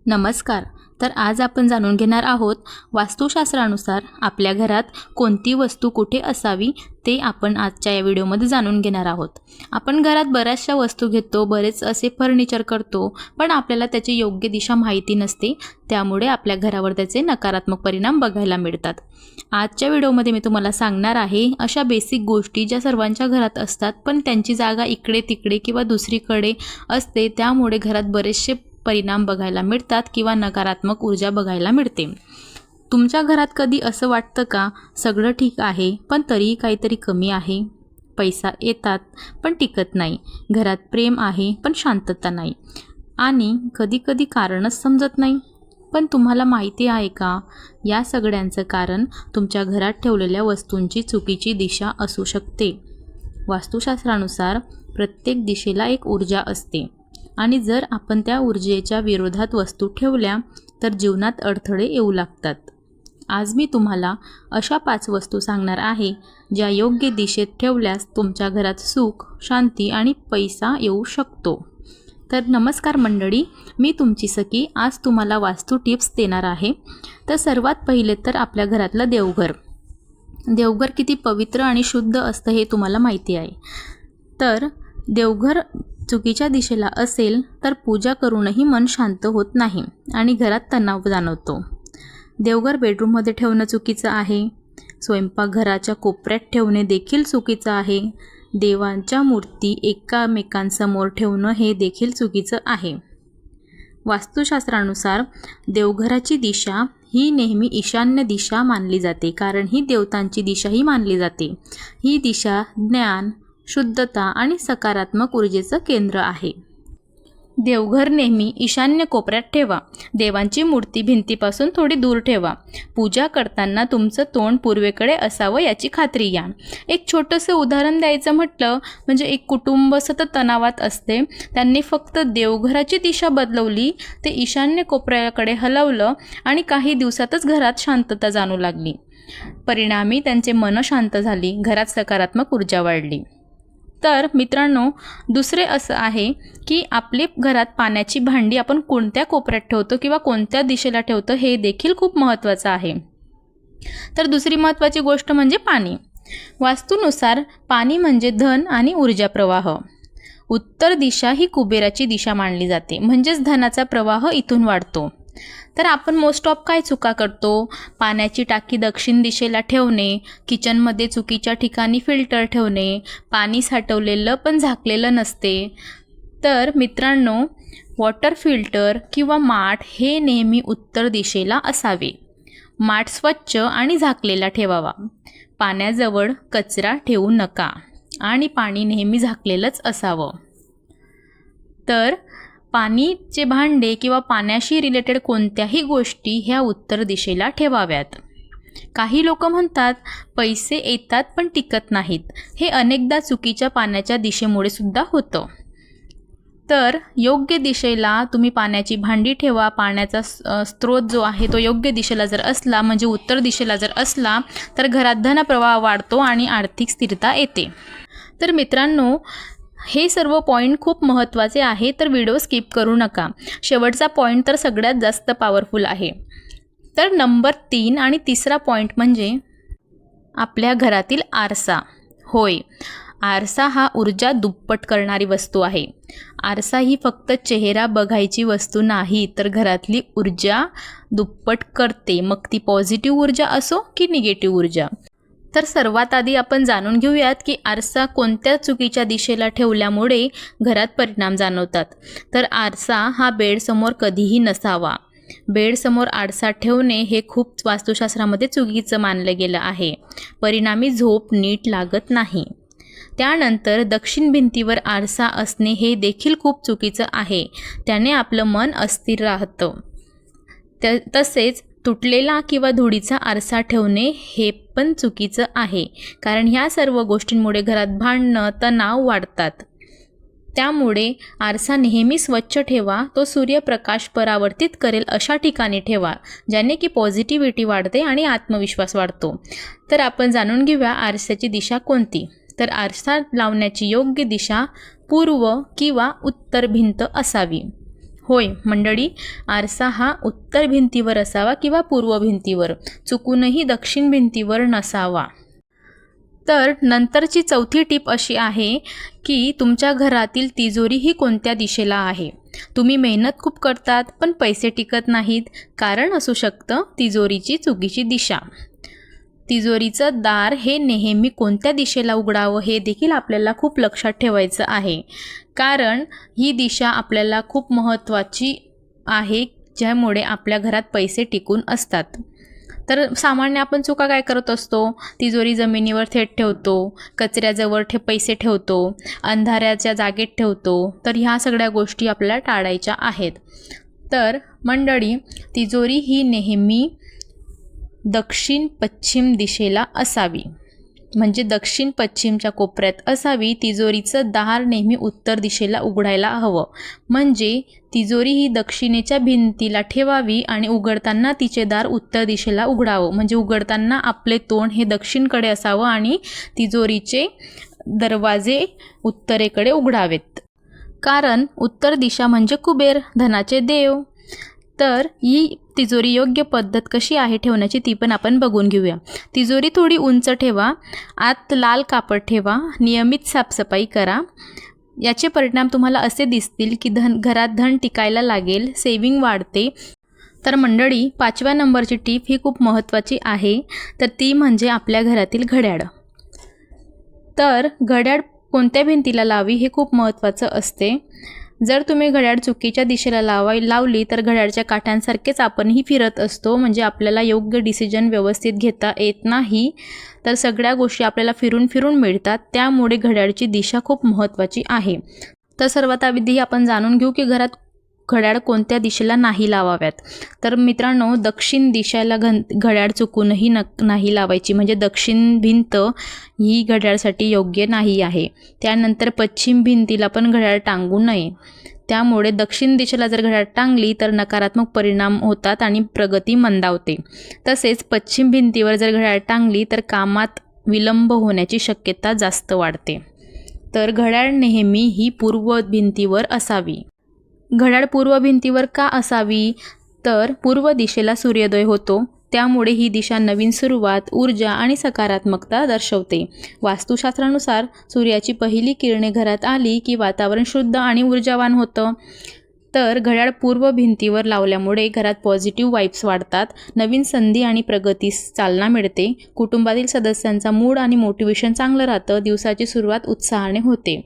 नमस्कार. तर आज आपण जाणून घेणार आहोत वास्तुशास्त्रानुसार आपल्या घरात कोणती वस्तू कुठे असावी ते आपण आजच्या या व्हिडिओमध्ये जाणून घेणार आहोत. आपण घरात बऱ्याचशा वस्तू घेतो, बरेच असे फर्निचर करतो, पण आपल्याला त्याची योग्य दिशा माहिती नसते. त्यामुळे आपल्या घरावर त्याचे नकारात्मक परिणाम बघायला मिळतात. आजच्या व्हिडिओमध्ये मी तुम्हाला सांगणार आहे अशा बेसिक गोष्टी ज्या सर्वांच्या घरात असतात, पण त्यांची जागा इकडे तिकडे किंवा दुसरीकडे असते. त्यामुळे घरात बरेचसे परिणाम बघायला मिळतात किंवा नकारात्मक ऊर्जा बघायला मिळते. तुमच्या घरात कधी असं वाटतं का, सगळं ठीक आहे पण तरीही काहीतरी कमी आहे? पैसा येतात पण टिकत नाही, घरात प्रेम आहे पण शांतता नाही, आणि कधीकधी कारणच समजत नाही. पण तुम्हाला माहिती आहे का, या सगळ्यांचं कारण तुमच्या घरात ठेवलेल्या वस्तूंची चुकीची दिशा असू शकते. वास्तुशास्त्रानुसार प्रत्येक दिशेला एक ऊर्जा असते, आणि जर आपण त्या ऊर्जेच्या विरोधात वस्तू ठेवल्या तर जीवनात अडथळे येऊ लागतात. आज मी तुम्हाला अशा 5 वस्तू सांगणार आहे ज्या योग्य दिशेत ठेवल्यास तुमच्या घरात सुख, शांती आणि पैसा येऊ शकतो. तर नमस्कार मंडळी, मी तुमची सखी आज तुम्हाला वास्तू टिप्स देणार आहे. तर सर्वात पहिले तर आपल्या घरातलं देवघर. देवघर किती पवित्र आणि शुद्ध असतं हे तुम्हाला माहिती आहे. तर देवघर चुकीच्या दिशेला असेल तर पूजा करूनही मन शांत होत नाही आणि घरात तणाव जाणवतो. देवघर बेडरूममध्ये ठेवणं चुकीचं आहे. स्वयंपाकघराच्या कोपऱ्यात ठेवणे देखील चुकीचं आहे. देवांच्या मूर्ती एकामेकांसमोर ठेवणं हे देखील चुकीचं आहे. वास्तुशास्त्रानुसार देवघराची दिशा ही नेहमी ईशान्य दिशा मानली जाते, कारण ही देवतांची दिशाही मानली जाते. ही दिशा ज्ञान, शुद्धता आणि सकारात्मक ऊर्जेचं केंद्र आहे. देवघर नेहमी ईशान्य कोपऱ्यात ठेवा. देवांची मूर्ती भिंतीपासून थोडी दूर ठेवा. पूजा करताना तुमचं तोंड पूर्वेकडे असावं याची खात्री घ्या. एक छोटंसं उदाहरण द्यायचं म्हटलं म्हणजे एक कुटुंब सतत तणावात असते. त्यांनी फक्त देवघराची दिशा बदलवली, ते ईशान्य कोपऱ्याकडे हलवलं आणि काही दिवसातच घरात शांतता जाणू लागली. परिणामी त्यांचे मन शांत झाली, घरात सकारात्मक ऊर्जा वाढली. तर मित्रांनो, दुसरे असं आहे की आपली घरात पाण्याची भांडी आपण कोणत्या कोपऱ्यात ठेवतो किंवा कोणत्या दिशेला ठेवतो हे देखील खूप महत्त्वाचं आहे. तर दुसरी महत्त्वाची गोष्ट म्हणजे पाणी. वास्तूनुसार पाणी म्हणजे धन आणि ऊर्जा प्रवाह. उत्तर दिशा ही कुबेराची दिशा मानली जाते, म्हणजेच धनाचा प्रवाह इथून वाढतो. तर आपण मोस्ट ऑफ काय चुका करतो? पाण्याची टाकी दक्षिण दिशेला ठेवणे, किचनमध्ये चुकीच्या ठिकाणी फिल्टर ठेवणे, पाणी साठवलेलं पण झाकलेलं नसते. तर मित्रांनो, वॉटर फिल्टर किंवा माठ हे नेहमी उत्तर दिशेला असावे. माठ स्वच्छ आणि झाकलेला ठेवावा. पाण्याजवळ कचरा ठेवू नका आणि पाणी नेहमी झाकलेलंच असावं. तर पाणीचे भांडे किंवा पाण्याशी रिलेटेड कोणत्याही गोष्टी ह्या उत्तर दिशेला ठेवाव्यात. काही लोक म्हणतात पैसे येतात पण टिकत नाहीत. हे अनेकदा चुकीच्या पाण्याच्या दिशेमुळे सुद्धा होतं. तर योग्य दिशेला तुम्ही पाण्याची भांडी ठेवा. पाण्याचा स्रोत जो आहे तो योग्य दिशेला जर असला, म्हणजे उत्तर दिशेला जर असला, तर घरात धनप्रवाह वाढतो आणि आर्थिक स्थिरता येते. तर मित्रांनो, हे सर्व पॉईंट खूप महत्त्वाचे आहे, तर व्हिडिओ स्किप करू नका. शेवटचा पॉईंट तर सगळ्यात जास्त पॉवरफुल आहे. तर नंबर 3 आणि तिसरा पॉईंट म्हणजे आपल्या घरातील आरसा. होय, आरसा हा ऊर्जा दुप्पट करणारी वस्तू आहे. आरसा ही फक्त चेहरा बघायची वस्तू नाही, तर घरातली ऊर्जा दुप्पट करते. मग ती पॉझिटिव्ह ऊर्जा असो की निगेटिव्ह ऊर्जा. तर सर्वात आधी आपण जाणून घेऊयात की आरसा कोणत्या चुकीच्या दिशेला ठेवल्यामुळे घरात परिणाम जाणवतात. तर आरसा हा बेडसमोर कधीही नसावा. बेडसमोर आरसा ठेवणे हे खूप वास्तुशास्त्रामध्ये चुकीचं मानलं गेलं आहे. परिणामी झोप नीट लागत नाही. त्यानंतर दक्षिण भिंतीवर आरसा असणे हे देखील खूप चुकीचं आहे. त्याने आपलं मन अस्थिर राहतं. तसेच तुटलेला किंवा धुळीचा आरसा ठेवणे हे पण चुकीचं आहे, कारण ह्या सर्व गोष्टींमुळे घरात भांडणं, तणाव वाढतात. त्यामुळे आरसा नेहमी स्वच्छ ठेवा. तो सूर्यप्रकाश परावर्तित करेल अशा ठिकाणी ठेवा, ज्याने की पॉझिटिव्हिटी वाढते आणि आत्मविश्वास वाढतो. तर आपण जाणून घेऊया आरशाची दिशा कोणती. तर आरसा लावण्याची योग्य दिशा पूर्व किंवा उत्तर भिंत असावी. होय मंडळी, आरसा हा उत्तर भिंतीवर असावा किंवा पूर्व भिंतीवर, चुकूनही दक्षिण भिंतीवर नसावा. तर नंतरची चौथी टीप अशी आहे की तुमच्या घरातील तिजोरी ही कोणत्या दिशेला आहे. तुम्ही मेहनत खूप करतात पण पैसे टिकत नाहीत. कारण असू शकतं तिजोरीची चुकीची दिशा. तिजोरीचं दार हे नेहमी कोणत्या दिशेला उघडावं हे देखील आपल्याला खूप लक्षात ठेवायचं आहे. कारण ही दिशा आपल्याला खूप महत्त्वाची आहे, ज्यामुळे आपल्या घरात पैसे टिकून असतात. तर सामान्य आपण चुका काय करत असतो, तिजोरी जमिनीवर थेट ठेवतो, कचऱ्याजवळ पैसे ठेवतो, अंधाऱ्याच्या जागेत ठेवतो. तर ह्या सगळ्या गोष्टी आपल्याला टाळायच्या आहेत. तर मंडळी, तिजोरी ही नेहमी दक्षिण पश्चिम दिशेला असावी, म्हणजे दक्षिण पश्चिमच्या कोपऱ्यात असावी. तिजोरीचं दार नेहमी उत्तर दिशेला उघडायला हवं, म्हणजे तिजोरी ही दक्षिणेच्या भिंतीला ठेवावी आणि उघडताना तिचे दार उत्तर दिशेला उघडावं, म्हणजे उघडताना आपले तोंड हे दक्षिणकडे असावं आणि तिजोरीचे दरवाजे उत्तरेकडे उघडावेत. कारण उत्तर दिशा म्हणजे कुबेर, धनाचे देव. तर ही तिजोरी योग्य पद्धत कशी आहे ठेवण्याची ती पण आपण बघून घेऊया. तिजोरी थोडी उंच ठेवा, आत लाल कापड ठेवा, नियमित साफसफाई करा. याचे परिणाम तुम्हाला असे दिसतील की घरात धन टिकायला लागेल, सेविंग वाढते. तर मंडळी, 5व्या नंबरची टीप ही खूप महत्त्वाची आहे. तर ती म्हणजे आपल्या घरातील घड्याळ. तर घड्याळ कोणत्या भिंतीला लावी हे खूप महत्त्वाचं असते. जर तुम्ही घड्याळ चुकीच्या दिशेला लावली तर घड्याळच्या काठ्यांसारखेच आपणही फिरत असतो, म्हणजे आपल्याला योग्य डिसिजन व्यवस्थित घेता येत नाही. तर सगळ्या गोष्टी आपल्याला फिरून फिरून मिळतात. त्यामुळे घड्याळची दिशा खूप महत्त्वाची आहे. तर सर्वात आधी आपण जाणून घेऊ की घरात घड्याळ कोणत्या दिशेला नाही लावाव्यात. तर मित्रांनो, दक्षिण दिशेला घड्याळ चुकूनही नाही लावायची, म्हणजे दक्षिण भिंत ही घड्याळसाठी योग्य नाही आहे. त्यानंतर पश्चिम भिंतीला पण घड्याळ टांगू नये. त्यामुळे दक्षिण दिशेला जर घड्याळ टांगली तर नकारात्मक परिणाम होतात आणि प्रगती मंदावते. तसेच पश्चिम भिंतीवर जर घड्याळ टांगली तर कामात विलंब होण्याची शक्यता जास्त वाढते. तर घड्याळ नेहमी ही पूर्व भिंतीवर असावी. घड्याळ पूर्व भिंतीवर का असावी, तर पूर्व दिशेला सूर्योदय होतो, त्यामुळे ही दिशा नवीन सुरुवात, ऊर्जा आणि सकारात्मकता दर्शवते. वास्तुशास्त्रानुसार सूर्याची पहिली किरणे घरात आली की वातावरण शुद्ध आणि ऊर्जावान होतं. तर घड्याळ पूर्व भिंतीवर लावल्यामुळे घरात पॉझिटिव्ह वाइब्स वाढतात, नवीन संधी आणि प्रगतीस चालना मिळते, कुटुंबातील सदस्यांचा मूड आणि मोटिवेशन चांगलं राहतं, दिवसाची सुरुवात उत्साहाने होते.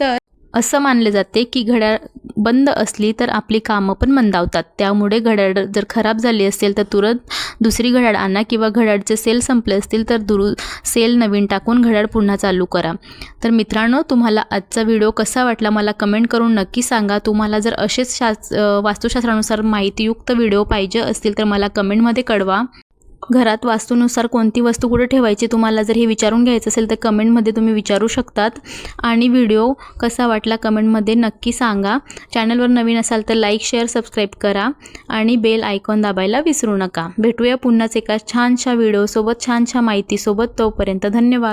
तर असं मानले जाते की घड्याळ बंद असली तर आपली कामं पण मंदावतात. त्यामुळे घड्याळ जर खराब झाली असेल तर तुरंत दुसरी घड्याळ आणा, किंवा घड्याळचे सेल संपले असतील तर सेल नवीन टाकून घड्याळ पुन्हा चालू करा. तर मित्रांनो, तुम्हाला आजचा व्हिडिओ कसा वाटला मला कमेंट करून नक्की सांगा. तुम्हाला जर असेच वास्तुशास्त्रानुसार माहितीयुक्त व्हिडिओ पाहिजे असतील तर मला कमेंटमध्ये कळवा. घरात वास्तूनुसार कोणती वस्तू कुठे ठेवायची तुम्हाला जर हे विचारून घ्यायचं असेल तर कमेंटमध्ये तुम्ही विचारू शकतात. आणि व्हिडिओ कसा वाटला कमेंटमध्ये नक्की सांगा. चॅनलवर नवीन असाल तर लाईक, शेअर, सबस्क्राईब करा आणि बेल आयकॉन दाबायला विसरू नका. भेटूया पुन्हाच एका छानशा व्हिडिओसोबत, छानशा माहितीसोबत. तोपर्यंत धन्यवाद.